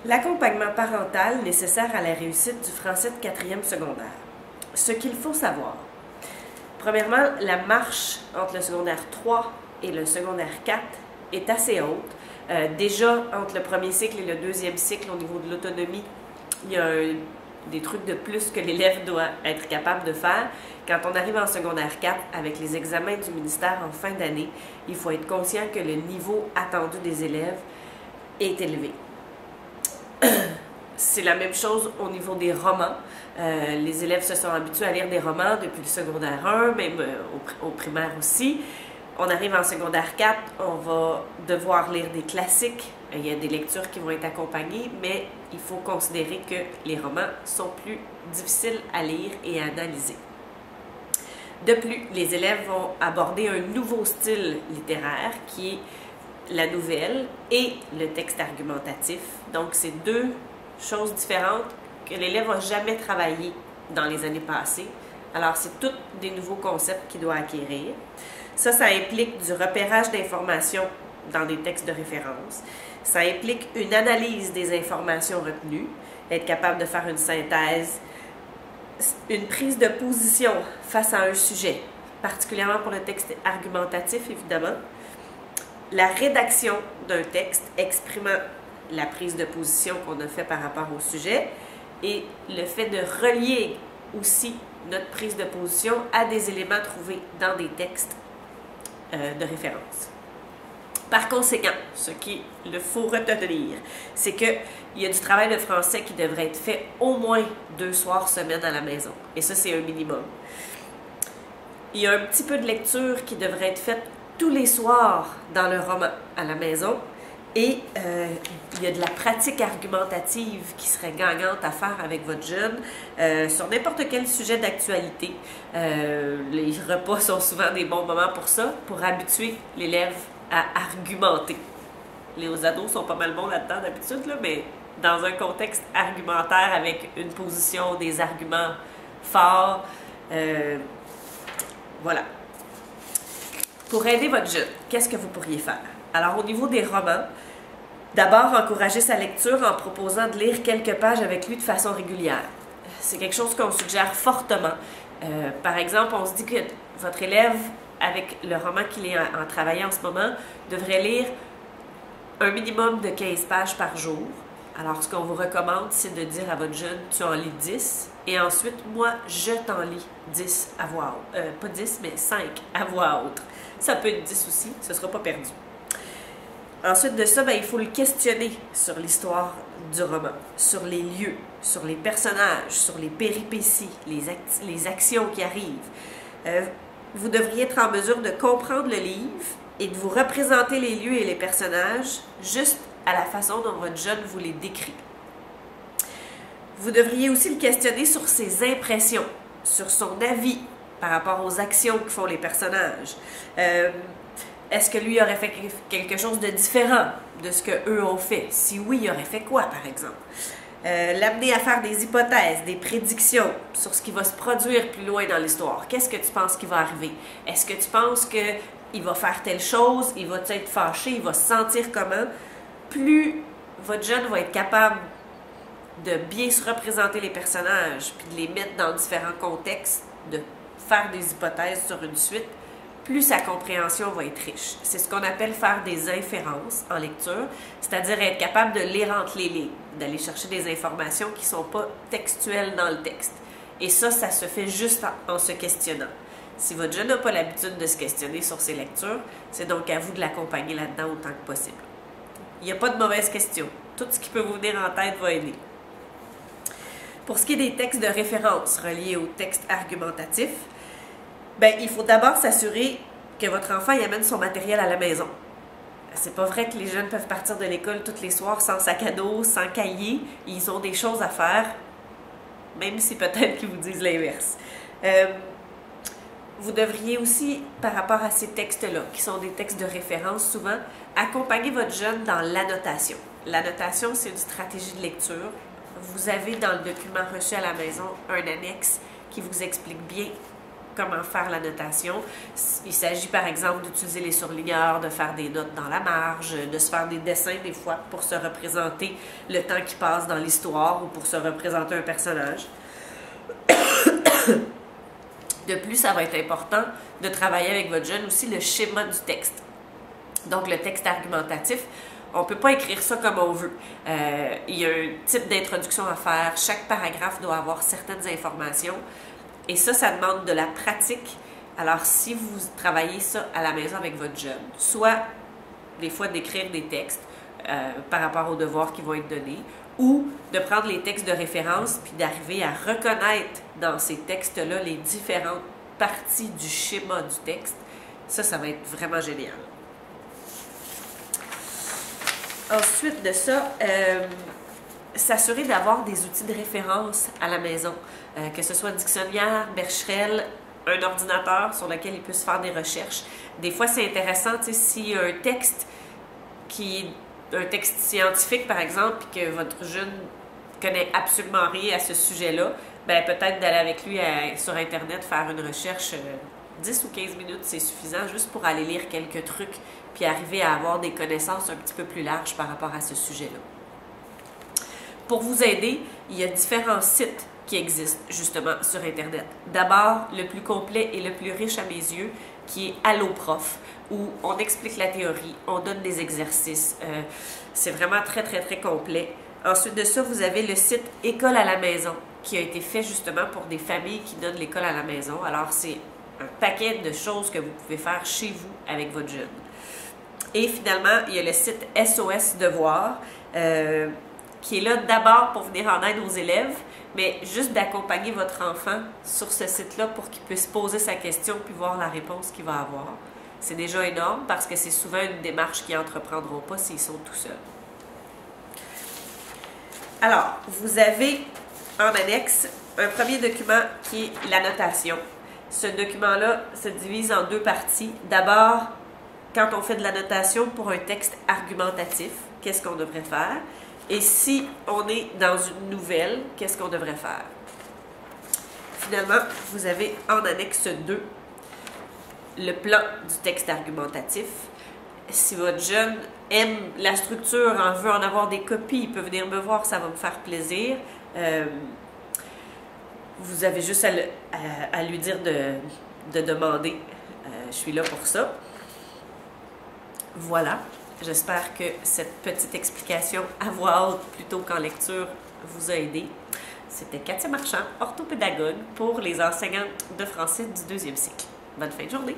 L'accompagnement parental nécessaire à la réussite du français de 4e secondaire. Ce qu'il faut savoir. Premièrement, la marche entre le secondaire 3 et le secondaire 4 est assez haute. Déjà, entre le premier cycle et le deuxième cycle, au niveau de l'autonomie, il y a des trucs de plus que l'élève doit être capable de faire. Quand on arrive en secondaire 4, avec les examens du ministère en fin d'année, il faut être conscient que le niveau attendu des élèves est élevé. C'est la même chose au niveau des romans. Les élèves se sont habitués à lire des romans depuis le secondaire 1, même au primaire aussi. On arrive en secondaire 4, on va devoir lire des classiques. Il y a des lectures qui vont être accompagnées, mais il faut considérer que les romans sont plus difficiles à lire et à analyser. De plus, les élèves vont aborder un nouveau style littéraire qui est la nouvelle et le texte argumentatif. Donc, c'est deux choses différentes que l'élève n'a jamais travaillé dans les années passées. Alors, c'est tous des nouveaux concepts qu'il doit acquérir. Ça implique du repérage d'informations dans des textes de référence. Ça implique une analyse des informations retenues, être capable de faire une synthèse, une prise de position face à un sujet, particulièrement pour le texte argumentatif, évidemment. La rédaction d'un texte exprimant la prise de position qu'on a fait par rapport au sujet et le fait de relier aussi notre prise de position à des éléments trouvés dans des textes de référence. Par conséquent, ce qu'il faut retenir, c'est qu'il y a du travail de français qui devrait être fait au moins 2 soirs semaine à la maison. Et ça, c'est un minimum. Il y a un petit peu de lecture qui devrait être faite tous les soirs dans le roman à la maison. Et il y a de la pratique argumentative qui serait gagnante à faire avec votre jeune sur n'importe quel sujet d'actualité. Les repas sont souvent des bons moments pour ça, pour habituer l'élève à argumenter. Les ados sont pas mal bons là-dedans d'habitude, là, mais dans un contexte argumentaire avec une position, des arguments forts, voilà. Pour aider votre jeune, qu'est-ce que vous pourriez faire? Alors, au niveau des romans, d'abord, encourager sa lecture en proposant de lire quelques pages avec lui de façon régulière. C'est quelque chose qu'on suggère fortement. Par exemple, on se dit que votre élève, avec le roman qu'il est en travaillant en ce moment, devrait lire un minimum de 15 pages par jour. Alors, ce qu'on vous recommande, c'est de dire à votre jeune, tu en lis 10, et ensuite, moi, je t'en lis 10 à voix haute. Pas 10, mais 5 à voix haute. Ça peut être 10 aussi, ce ne sera pas perdu. Ensuite de ça, il faut le questionner sur l'histoire du roman, sur les lieux, sur les personnages, sur les péripéties, les actions qui arrivent. Vous devriez être en mesure de comprendre le livre et de vous représenter les lieux et les personnages juste à la façon dont votre jeune vous les décrit. Vous devriez aussi le questionner sur ses impressions, sur son avis par rapport aux actions que font les personnages. Est-ce que lui aurait fait quelque chose de différent de ce qu'eux ont fait? Si oui, il aurait fait quoi, par exemple? L'amener à faire des hypothèses, des prédictions sur ce qui va se produire plus loin dans l'histoire. Qu'est-ce que tu penses qui va arriver? Est-ce que tu penses qu'il va faire telle chose? Il va être fâché? Il va se sentir comment? Plus votre jeune va être capable de bien se représenter les personnages, puis de les mettre dans différents contextes, de faire des hypothèses sur une suite, plus sa compréhension va être riche. C'est ce qu'on appelle faire des inférences en lecture, c'est-à-dire être capable de lire entre les lignes, d'aller chercher des informations qui ne sont pas textuelles dans le texte. Et ça se fait juste en se questionnant. Si votre jeune n'a pas l'habitude de se questionner sur ses lectures, c'est donc à vous de l'accompagner là-dedans autant que possible. Il n'y a pas de mauvaise question. Tout ce qui peut vous venir en tête va aider. Pour ce qui est des textes de référence reliés au texte argumentatif, il faut d'abord s'assurer que votre enfant y amène son matériel à la maison. C'est pas vrai que les jeunes peuvent partir de l'école tous les soirs sans sac à dos, sans cahier. Ils ont des choses à faire, même si peut-être qu'ils vous disent l'inverse. Vous devriez aussi, par rapport à ces textes-là, qui sont des textes de référence souvent, accompagner votre jeune dans l'annotation. L'annotation, c'est une stratégie de lecture. Vous avez dans le document reçu à la maison un annexe qui vous explique bien comment faire la notation. Il s'agit par exemple d'utiliser les surligneurs, de faire des notes dans la marge, de se faire des dessins des fois pour se représenter le temps qui passe dans l'histoire ou pour se représenter un personnage. De plus, ça va être important de travailler avec votre jeune aussi le schéma du texte. Donc, le texte argumentatif, on ne peut pas écrire ça comme on veut. Il y a un type d'introduction à faire. Chaque paragraphe doit avoir certaines informations. Et ça demande de la pratique. Alors, si vous travaillez ça à la maison avec votre jeune, soit des fois d'écrire des textes par rapport aux devoirs qui vont être donnés, ou de prendre les textes de référence puis d'arriver à reconnaître dans ces textes-là les différentes parties du schéma du texte, ça va être vraiment génial. Ensuite de ça, s'assurer d'avoir des outils de référence à la maison, que ce soit dictionnaire, Bercherelle, un ordinateur sur lequel il puisse faire des recherches. Des fois, c'est intéressant, tu sais, s'il y a un texte un texte scientifique, par exemple, puis que votre jeune connaît absolument rien à ce sujet-là, ben peut-être d'aller avec lui sur Internet faire une recherche 10 ou 15 minutes, c'est suffisant, juste pour aller lire quelques trucs, puis arriver à avoir des connaissances un petit peu plus larges par rapport à ce sujet-là. Pour vous aider, il y a différents sites qui existent justement sur Internet. D'abord, le plus complet et le plus riche à mes yeux, qui est Alloprof, où on explique la théorie, on donne des exercices. C'est vraiment très, très, très complet. Ensuite de ça, vous avez le site École à la maison, qui a été fait justement pour des familles qui donnent l'école à la maison. Alors, c'est un paquet de choses que vous pouvez faire chez vous avec votre jeune. Et finalement, il y a le site SOS Devoir, qui est là d'abord pour venir en aide aux élèves, mais juste d'accompagner votre enfant sur ce site-là pour qu'il puisse poser sa question puis voir la réponse qu'il va avoir. C'est déjà énorme parce que c'est souvent une démarche qu'ils n'entreprendront pas s'ils sont tout seuls. Alors, vous avez en annexe un premier document qui est la notation. Ce document-là se divise en deux parties. D'abord, quand on fait de la notation pour un texte argumentatif, qu'est-ce qu'on devrait faire? Et si on est dans une nouvelle, qu'est-ce qu'on devrait faire? Finalement, vous avez en annexe 2 le plan du texte argumentatif. Si votre jeune aime la structure, veut en avoir des copies, il peut venir me voir, ça va me faire plaisir. Vous avez juste à lui dire de demander. Je suis là pour ça. Voilà. J'espère que cette petite explication à voix haute plutôt qu'en lecture vous a aidé. C'était Katia Marchand, orthopédagogue pour les enseignantes de français du 2e cycle. Bonne fin de journée!